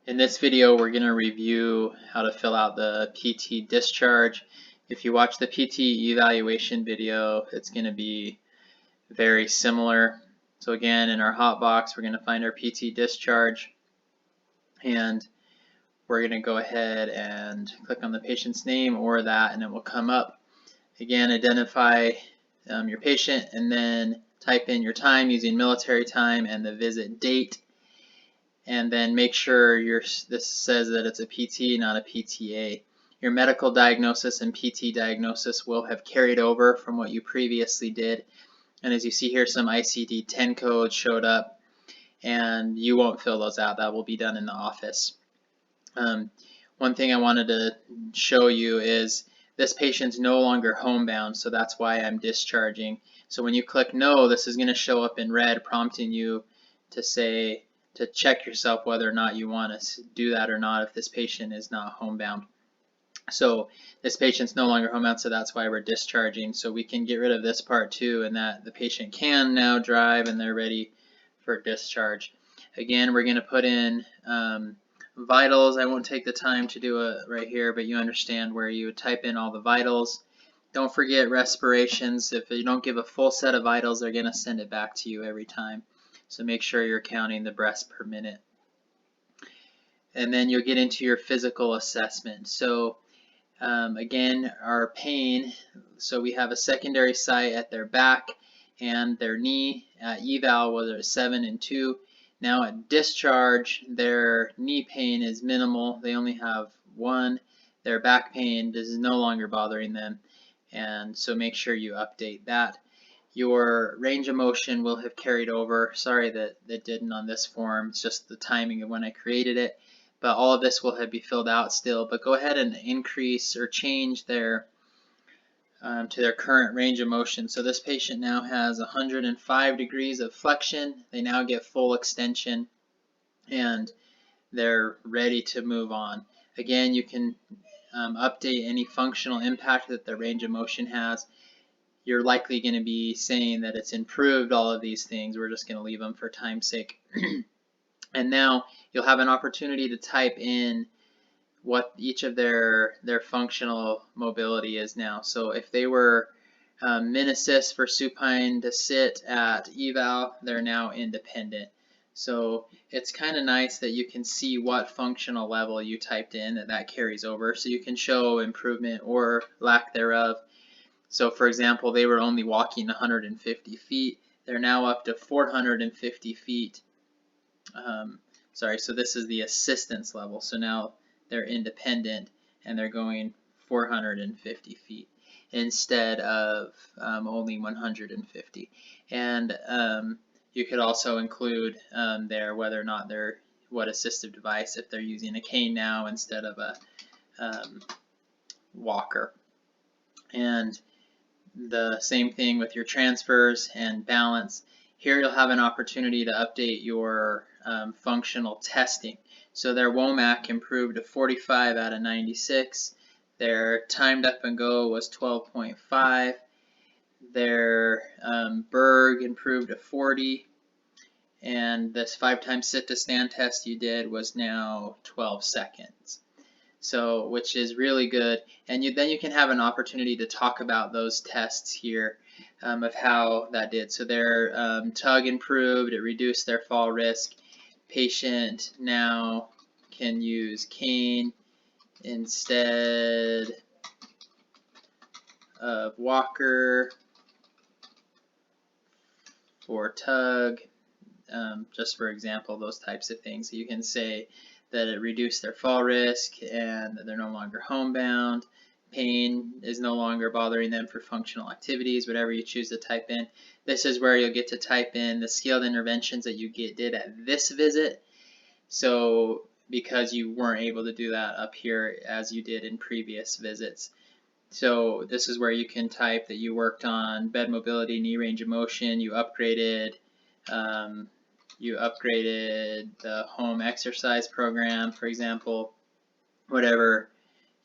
In this video, we're going to review how to fill out the PT discharge. If you watch the PT evaluation video, it's going to be very similar. So again, in our hot box, we're going to find our PT discharge, and we're going to go ahead and click on the patient's name or that, and it will come up. Again, identify your patient, and then type in your time using military time and the visit date. And then make sure this says that it's a PT, not a PTA. Your medical diagnosis and PT diagnosis will have carried over from what you previously did. And as you see here, some ICD-10 codes showed up, and you won't fill those out. That will be done in the office. One thing I wanted to show you is this patient's no longer homebound, so that's why I'm discharging. So when you click no, this is going to show up in red, prompting you to check yourself whether or not you want to do that or not if this patient is not homebound. So this patient's no longer homebound, so that's why we're discharging. So we can get rid of this part too, and that the patient can now drive and they're ready for discharge. Again, we're going to put in vitals. I won't take the time to do it right here, but you understand where you would type in all the vitals. Don't forget respirations. If you don't give a full set of vitals, they're going to send it back to you every time. So make sure you're counting the breaths per minute. And then you'll get into your physical assessment. So again, our pain, so we have a secondary site at their back and their knee. At eval was at 7 and 2. Now at discharge, their knee pain is minimal. They only have 1. Their back pain is no longer bothering them. And so make sure you update that. Your range of motion will have carried over. Sorry that it didn't on this form. It's just the timing of when I created it. But all of this will have be filled out still. But go ahead and increase or change their to their current range of motion. So this patient now has 105 degrees of flexion. They now get full extension, and they're ready to move on. Again, you can update any functional impact that the range of motion has. You're likely going to be saying that it's improved all of these things. We're just going to leave them for time's sake. And now you'll have an opportunity to type in what each of their functional mobility is now. So if they were min assist for supine to sit at eval, they're now independent. So it's kind of nice that you can see what functional level you typed in, that carries over. So you can show improvement or lack thereof. So for example, they were only walking 150 feet. They're now up to 450 feet. So this is the assistance level. So now they're independent and they're going 450 feet instead of only 150. And you could also include there whether or not what assistive device, if they're using a cane now instead of a walker. And the same thing with your transfers and balance. Here you'll have an opportunity to update your functional testing. So their WOMAC improved to 45 out of 96. Their timed up and go was 12.5. Their Berg improved to 40. And this 5-time sit to stand test you did was now 12 seconds. So, which is really good, and then you can have an opportunity to talk about those tests here of how that did. So their tug improved, it reduced their fall risk. Patient now can use cane instead of walker for tug, just for example, those types of things. So you can say that it reduced their fall risk and that they're no longer homebound. Pain is no longer bothering them for functional activities, whatever you choose to type in. This is where you'll get to type in the scaled interventions that you did at this visit. So because you weren't able to do that up here as you did in previous visits. So this is where you can type that you worked on bed mobility, knee range of motion, you upgraded the home exercise program, for example, whatever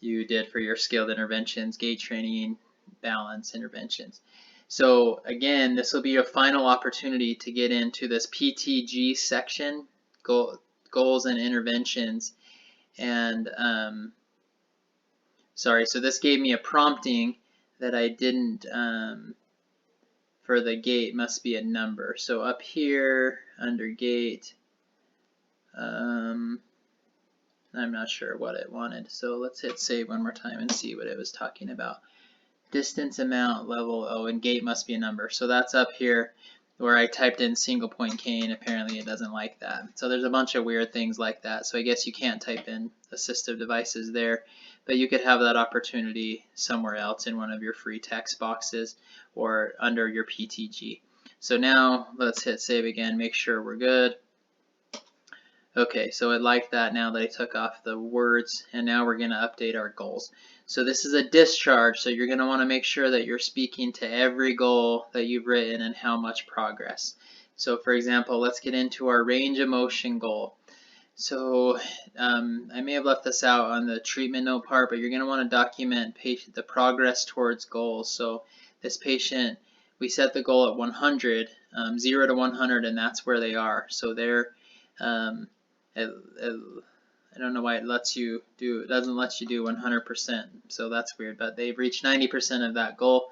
you did for your scaled interventions, gait training, balance interventions. So again, this will be your final opportunity to get into this PTG section. goals and interventions. And sorry, so this gave me a prompting that I didn't, for the gate must be a number. So up here under gate, I'm not sure what it wanted. So let's hit save one more time and see what it was talking about. Distance, amount, level, oh, and gate must be a number. So that's up here where I typed in single point cane. Apparently it doesn't like that. So there's a bunch of weird things like that. So I guess you can't type in assistive devices there, but you could have that opportunity somewhere else in one of your free text boxes or under your PTG. So now let's hit save again, make sure we're good. Okay, so it liked that now that I took off the words, and now we're going to update our goals. So this is a discharge, so you're going to want to make sure that you're speaking to every goal that you've written and how much progress. So for example, let's get into our range of motion goal. So I may have left this out on the treatment note part, but you're going to want to document the progress towards goals. So this patient, we set the goal at 100, 0 to 100, and that's where they are. So they're I don't know why it doesn't let you do 100%, so that's weird, but they've reached 90% of that goal,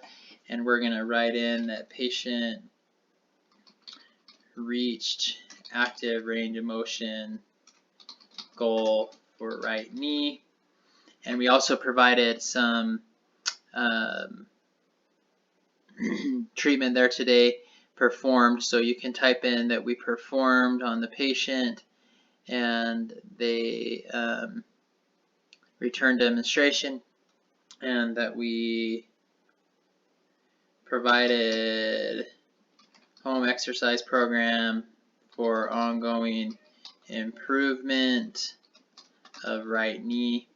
and we're going to write in that patient reached active range of motion goal for right knee. And we also provided some treatment there today, performed, so you can type in that we performed on the patient and they return demonstration, and that we provided home exercise program for ongoing improvement of right knee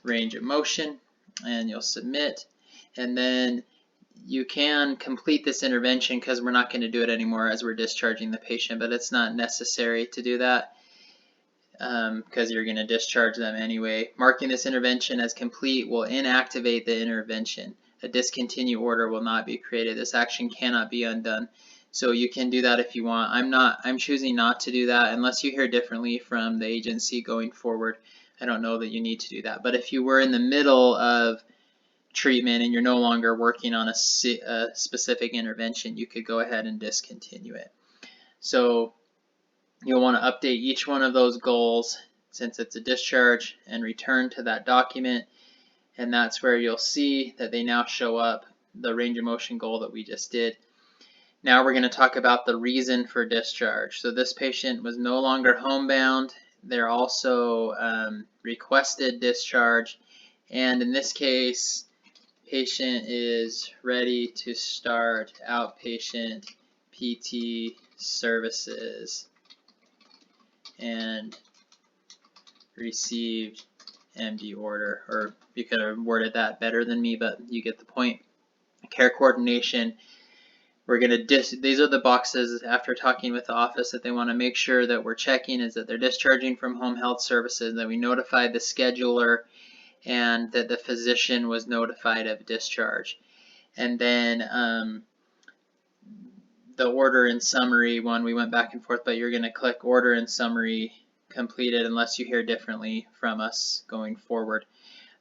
range of motion, and you'll submit. And then you can complete this intervention because we're not going to do it anymore as we're discharging the patient, but it's not necessary to do that because you're going to discharge them anyway. Marking this intervention as complete will inactivate the intervention. A discontinue order will not be created. This action cannot be undone. So you can do that if you want. I'm choosing not to do that unless you hear differently from the agency going forward. I don't know that you need to do that. But if you were in the middle of treatment and you're no longer working on a specific intervention, you could go ahead and discontinue it. So you'll want to update each one of those goals since it's a discharge and return to that document, and that's where you'll see that they now show up, the range of motion goal that we just did. Now we're going to talk about the reason for discharge. So this patient was no longer homebound. They're also requested discharge, and in this case patient is ready to start outpatient PT services and received MD order. Or you could have worded that better than me, but you get the point. Care coordination. We're going to these are the boxes after talking with the office that they want to make sure that we're checking is that they're discharging from home health services, that we notified the scheduler, and that the physician was notified of discharge. And then the order and summary one, we went back and forth, but you're going to click order and summary completed unless you hear differently from us going forward.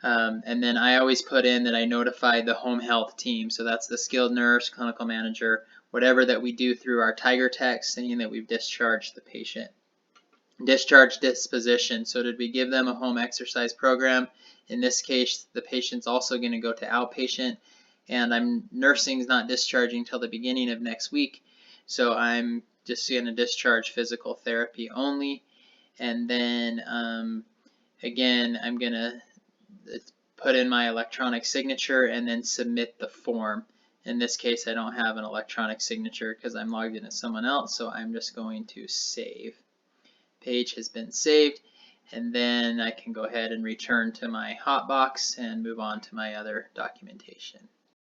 And then I always put in that I notified the home health team, so that's the skilled nurse, clinical manager, whatever that we do through our Tiger text saying that we've discharged the patient. Discharge disposition, so did we give them a home exercise program? In this case, the patient's also going to go to outpatient, and nursing's not discharging till the beginning of next week, so I'm just going to discharge physical therapy only. And then again, I'm going to put in my electronic signature and then submit the form. In this case, I don't have an electronic signature because I'm logged in as someone else, so I'm just going to save. Page has been saved, and then I can go ahead and return to my hotbox and move on to my other documentation.